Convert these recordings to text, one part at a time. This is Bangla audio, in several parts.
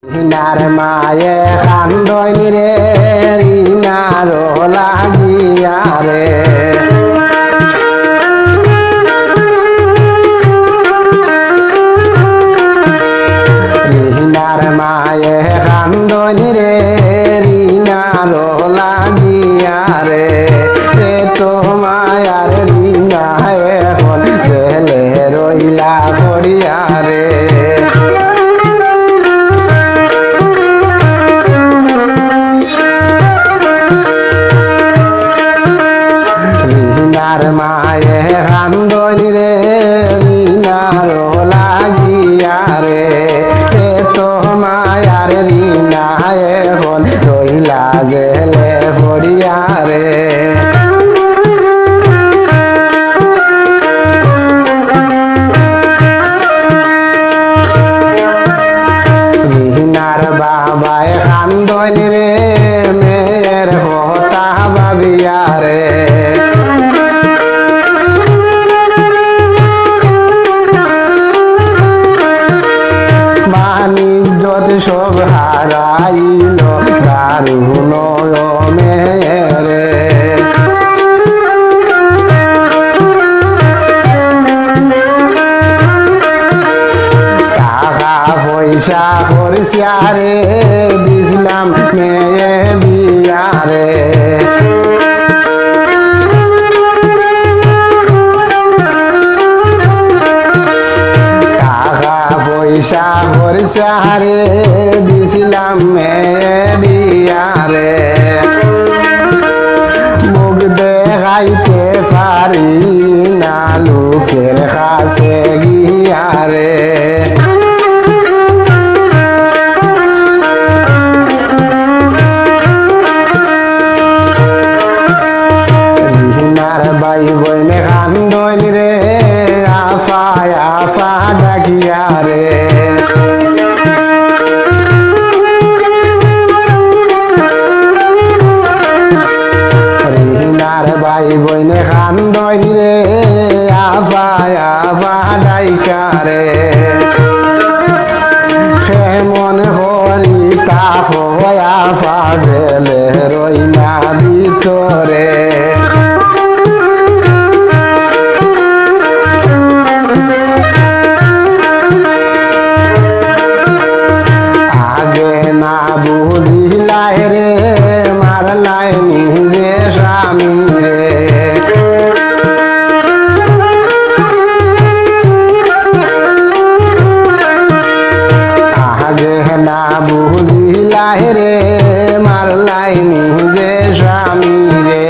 হিনার মায়ে খান্দনি রে রিনার লাগিয়া রে রিনার মায়ে খান্দনি রে রিনার লাগিয়া রে এ তো মায়ার রিনা এখন জেলে রইলা পড়িয়া রে মায়ে কান্দনি রে রিনার লাগিয়া রে এ তো মায়ার রিনা এখন রইলা জেলে পড়িয়া রে রিনার বাবায় কান্দনি রে মেয়ের কথা ভাবিয়া রে সব হারাইল দারুণ মেরে টাকা পয়সা করছিয়ারে দিছিলাম মেয়ে বিয়ারে পয়সা খরচারে দিছিলাম মেরিয়ারে মুখ দেখাইতে পারি না লোকের কাছে গিয়ারে রিনার ভাই বইনে কান্দনি রে আফা আফা ডাকিয়া রে রিনার ভাই বইনে কান্দনি রে আফা আফা ডাইকা রে কেমন করি তা আফা জেলে রইনা ভিতরে বুঝিলাই রে মারলাই নিজে স্বামী রে আগে না বুঝিলাই রে মারলাই নিজে স্বামী রে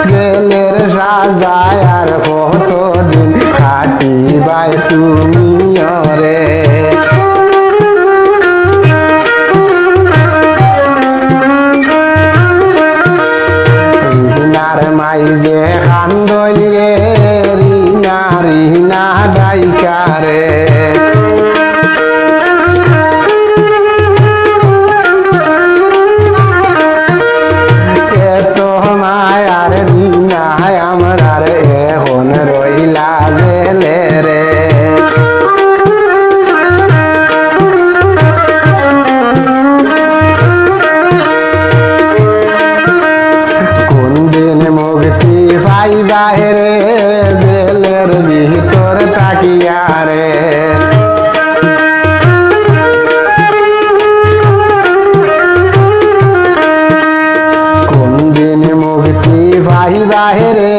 জেলের সাজায় আর কতদিন খাটিবাই তুমি রে মাই যে কান্দনি রে রিনা রিনা ডাইকা রে এত মায়ার রিনা আমার এখন রইলা জেলে রে বাইরে জেলের ভিতর তাকিয়া রে কোন দিন মুক্তি ভাই বাহিরে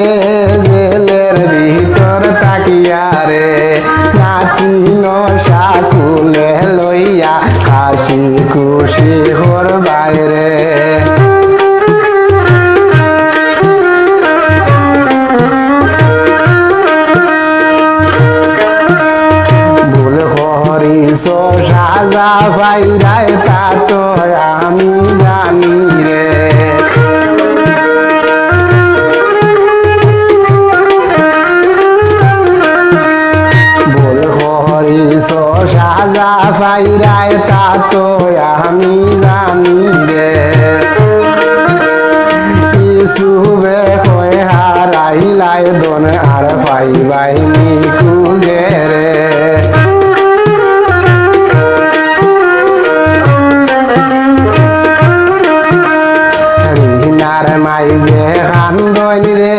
জেলের ভিতর তাকিয়া রে নাতি নশা কুলে লইয়া হাসি খুশি ঘর বাইরে সাজা ভাইরায় তা তো আমি জানি রে বল হরি সাজা ভাইরায় তা তো আমি জানি রে ইসুবে হয়ে হারাইলাই দন আর পাইবাই নি খুঁজে রে মদিনার মাইজে কান্দন রে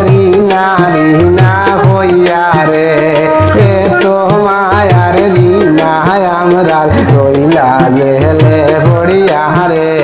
রিনা রিনা হইয়া রে এ তো মায়ার রিনা আমরা রইলা জেলে পড়িয়া রে